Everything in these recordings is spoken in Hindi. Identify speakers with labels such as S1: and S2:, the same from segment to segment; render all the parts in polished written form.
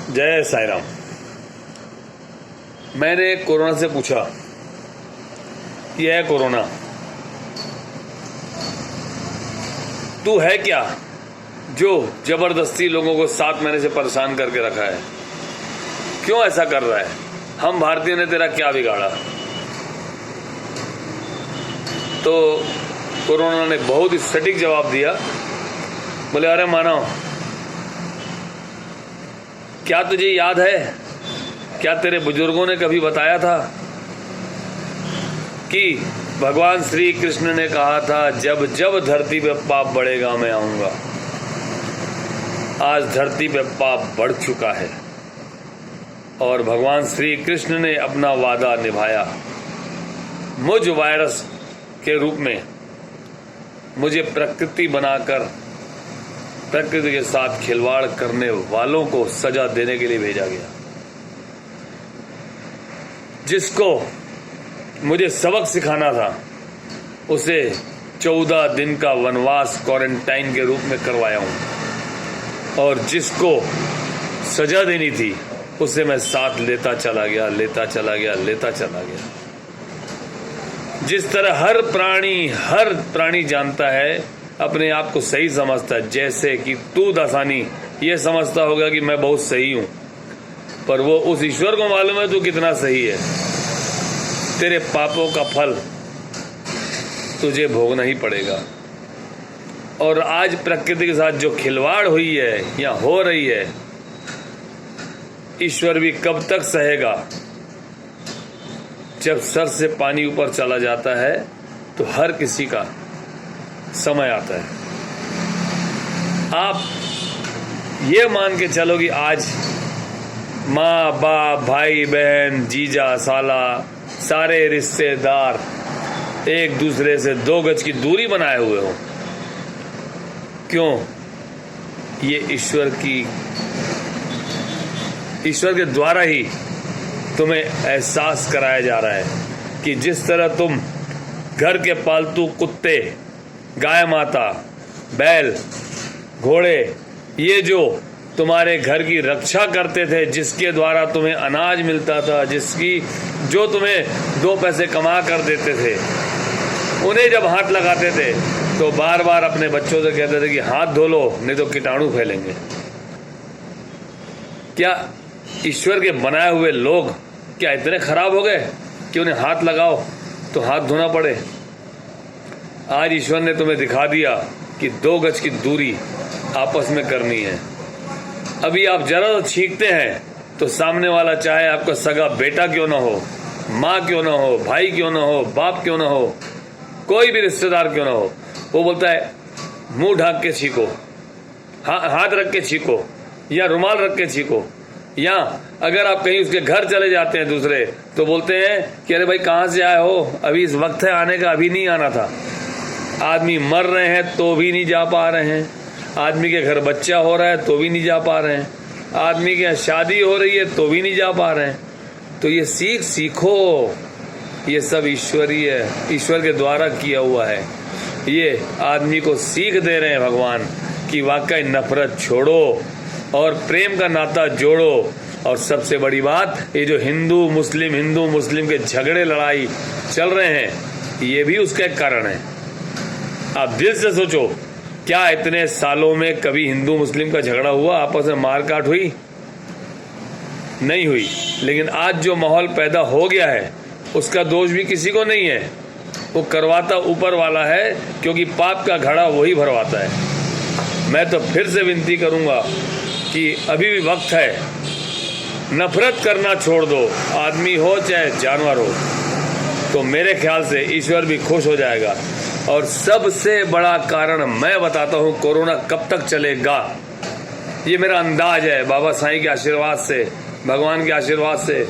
S1: जय साई राम। मैंने कोरोना से पूछा कि है कोरोना, तू है क्या जो जबरदस्ती लोगों को 7 महीने से परेशान करके रखा है? क्यों ऐसा कर रहा है? हम भारतीय ने तेरा क्या बिगाड़ा? तो कोरोना ने बहुत ही सटीक जवाब दिया। बोले, अरे मानव, क्या तुझे याद है, क्या तेरे बुजुर्गों ने कभी बताया था कि भगवान श्री कृष्ण ने कहा था जब जब धरती पे पाप बढ़ेगा मैं आऊंगा। आज धरती पे पाप बढ़ चुका है और भगवान श्री कृष्ण ने अपना वादा निभाया। मुझ वायरस के रूप में मुझे प्रकृति बनाकर प्रकृति के साथ खिलवाड़ करने वालों को सजा देने के लिए भेजा गया। जिसको मुझे सबक सिखाना था उसे 14 दिन का वनवास क्वारंटाइन के रूप में करवाया हूं, और जिसको सजा देनी थी उसे मैं साथ लेता चला गया। जिस तरह हर प्राणी जानता है, अपने आप को सही समझता है। जैसे कि तू दासानी ये समझता होगा कि मैं बहुत सही हूं, पर वो उस ईश्वर को मालूम है तू कितना सही है। तेरे पापों का फल तुझे भोगना ही पड़ेगा। और आज प्रकृति के साथ जो खिलवाड़ हुई है या हो रही है, ईश्वर भी कब तक सहेगा? जब सर से पानी ऊपर चला जाता है तो हर किसी का समय आता है। आप ये मान के चलो कि आज माँ बाप भाई बहन जीजा साला सारे रिश्तेदार एक दूसरे से 2 गज की दूरी बनाए हुए हो। क्यों? ये ईश्वर के द्वारा ही तुम्हें एहसास कराया जा रहा है कि जिस तरह तुम घर के पालतू कुत्ते, गाय माता, बैल, घोड़े, ये जो तुम्हारे घर की रक्षा करते थे, जिसके द्वारा तुम्हें अनाज मिलता था, जो तुम्हें 2 पैसे कमा कर देते थे, उन्हें जब हाथ लगाते थे तो बार बार अपने बच्चों से कहते थे कि हाथ धो लो नहीं तो कीटाणु फैलेंगे। क्या ईश्वर के बनाए हुए लोग क्या इतने खराब हो गए कि उन्हें हाथ लगाओ तो हाथ धोना पड़े? आज ईश्वर ने तुम्हें दिखा दिया कि 2 गज की दूरी आपस में करनी है। अभी आप जरा छींकते हैं तो सामने वाला, चाहे आपका सगा बेटा क्यों ना हो, माँ क्यों ना हो, भाई क्यों ना हो, बाप क्यों ना हो, कोई भी रिश्तेदार क्यों ना हो, वो बोलता है मुंह ढांक के छींको, हाथ रख के छींको या रुमाल रख के छींको। या अगर आप कहीं उसके घर चले जाते हैं दूसरे, तो बोलते हैं कि अरे भाई कहाँ से आए हो, अभी इस वक्त है आने का, अभी नहीं आना था। आदमी मर रहे हैं तो भी नहीं जा पा रहे हैं, आदमी के घर बच्चा हो रहा है तो भी नहीं जा पा रहे हैं, आदमी के यहाँ शादी हो रही है तो भी नहीं जा पा रहे हैं। तो ये सीखो, ये सब ईश्वरीय है, ईश्वर के द्वारा किया हुआ है। ये आदमी को सीख दे रहे हैं भगवान कि वाकई नफरत छोड़ो और प्रेम का नाता जोड़ो। और सबसे बड़ी बात, ये जो हिंदू मुस्लिम के झगड़े लड़ाई चल रहे हैं, ये भी उसका एक कारण है। आप दिल से सोचो, क्या इतने सालों में कभी हिंदू मुस्लिम का झगड़ा हुआ, आपस में मारकाट हुई? नहीं हुई। लेकिन आज जो माहौल पैदा हो गया है उसका दोष भी किसी को नहीं है, वो करवाता ऊपर वाला है, क्योंकि पाप का घड़ा वही भरवाता है। मैं तो फिर से विनती करूंगा कि अभी भी वक्त है, नफरत करना छोड़ दो, आदमी हो चाहे जानवर हो, तो मेरे ख्याल से ईश्वर भी खुश हो जाएगा। और सबसे बड़ा कारण मैं बताता हूं, कोरोना कब तक चलेगा, ये मेरा अंदाज है। बाबा साईं के आशीर्वाद से, भगवान के आशीर्वाद से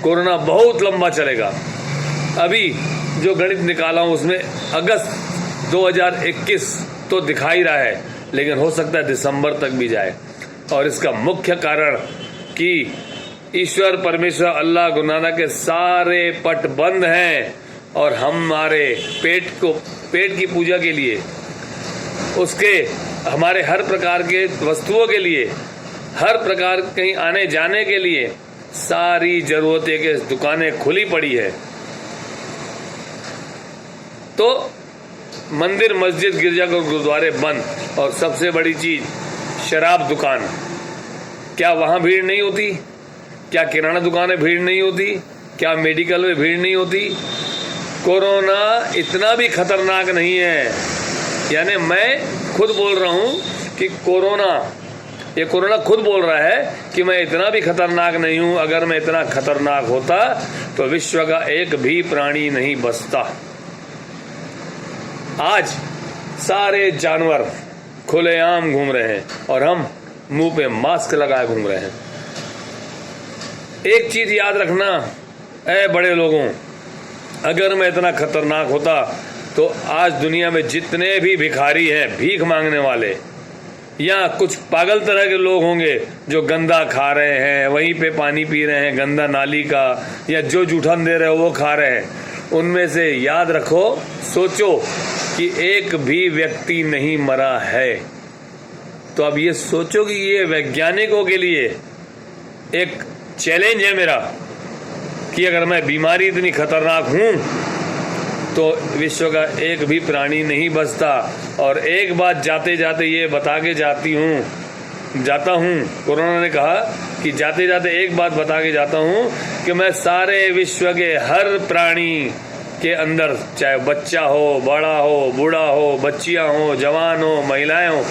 S1: कोरोना बहुत लंबा चलेगा। अभी जो गणित निकाला हूं उसमें अगस्त 2021 तो दिखा ही रहा है, लेकिन हो सकता है दिसंबर तक भी जाए। और इसका मुख्य कारण कि ईश्वर परमेश्वर अल्लाह गुरु नानक के सारे पट बंद हैं, और हमारे पेट की पूजा के लिए, उसके हमारे हर प्रकार के वस्तुओं के लिए हर प्रकार कहीं आने जाने के लिए सारी जरूरतें की दुकानें खुली पड़ी है। तो मंदिर, मस्जिद, गिरजाघर, गुरुद्वारे बंद, और सबसे बड़ी चीज शराब दुकान। क्या वहां भीड़ नहीं होती? क्या किराना दुकान में भीड़ नहीं होती? क्या मेडिकल में भीड़ नहीं होती? कोरोना इतना भी खतरनाक नहीं है। यानी मैं खुद बोल रहा हूं कि ये कोरोना खुद बोल रहा है कि मैं इतना भी खतरनाक नहीं हूं। अगर मैं इतना खतरनाक होता तो विश्व का एक भी प्राणी नहीं बचता। आज सारे जानवर खुलेआम घूम रहे हैं और हम मुंह पे मास्क लगाए घूम रहे हैं। एक चीज याद रखना, ऐ बड़े लोगों, अगर मैं इतना खतरनाक होता तो आज दुनिया में जितने भी भिखारी हैं, भीख मांगने वाले, या कुछ पागल तरह के लोग होंगे जो गंदा खा रहे हैं, वहीं पे पानी पी रहे हैं गंदा नाली का, या जो जूठन दे रहे हो वो खा रहे हैं, उनमें से याद रखो, सोचो कि एक भी व्यक्ति नहीं मरा है। तो अब ये सोचो कि ये वैज्ञानिकों के लिए एक चैलेंज है मेरा कि अगर मैं बीमारी इतनी खतरनाक हूं तो विश्व का एक भी प्राणी नहीं बचता। और एक बात जाते जाते ये बता के जाता हूं, कोरोना ने कहा कि जाते जाते एक बात बता के जाता हूं कि मैं सारे विश्व के हर प्राणी के अंदर, चाहे बच्चा हो, बड़ा हो, बूढ़ा हो, बच्चियां हो, जवान हो, महिलाएं हो,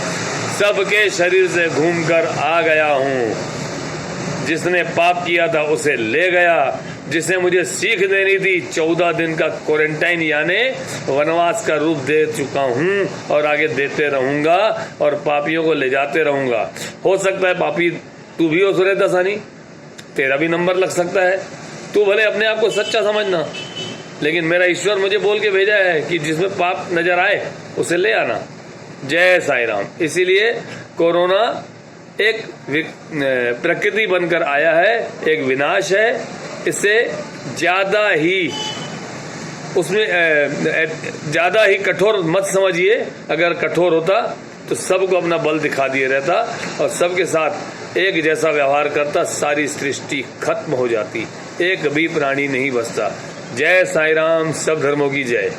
S1: सबके शरीर से घूमकर आ गया हूं। जिसने पाप किया था उसे ले गया, जिसे मुझे सीख देनी थी 14 दिन का क्वारंटाइन यानी वनवास का रूप दे चुका हूं और आगे देते रहूंगा और पापियों को ले जाते रहूंगा। हो सकता है पापी तू भी हो सुरे दसानी, तेरा भी नंबर लग सकता है, तू भले अपने आप को सच्चा समझना, लेकिन मेरा ईश्वर मुझे बोल के भेजा है कि जिसमें पाप नजर आए उसे ले आना। जय साई राम। इसीलिए कोरोना एक प्रकृति बनकर आया है, एक विनाश है। इससे ज्यादा ही कठोर मत समझिए। अगर कठोर होता तो सबको अपना बल दिखा दिए रहता और सबके साथ एक जैसा व्यवहार करता, सारी सृष्टि खत्म हो जाती, एक भी प्राणी नहीं बचता। जय साई राम। सब धर्मों की जय।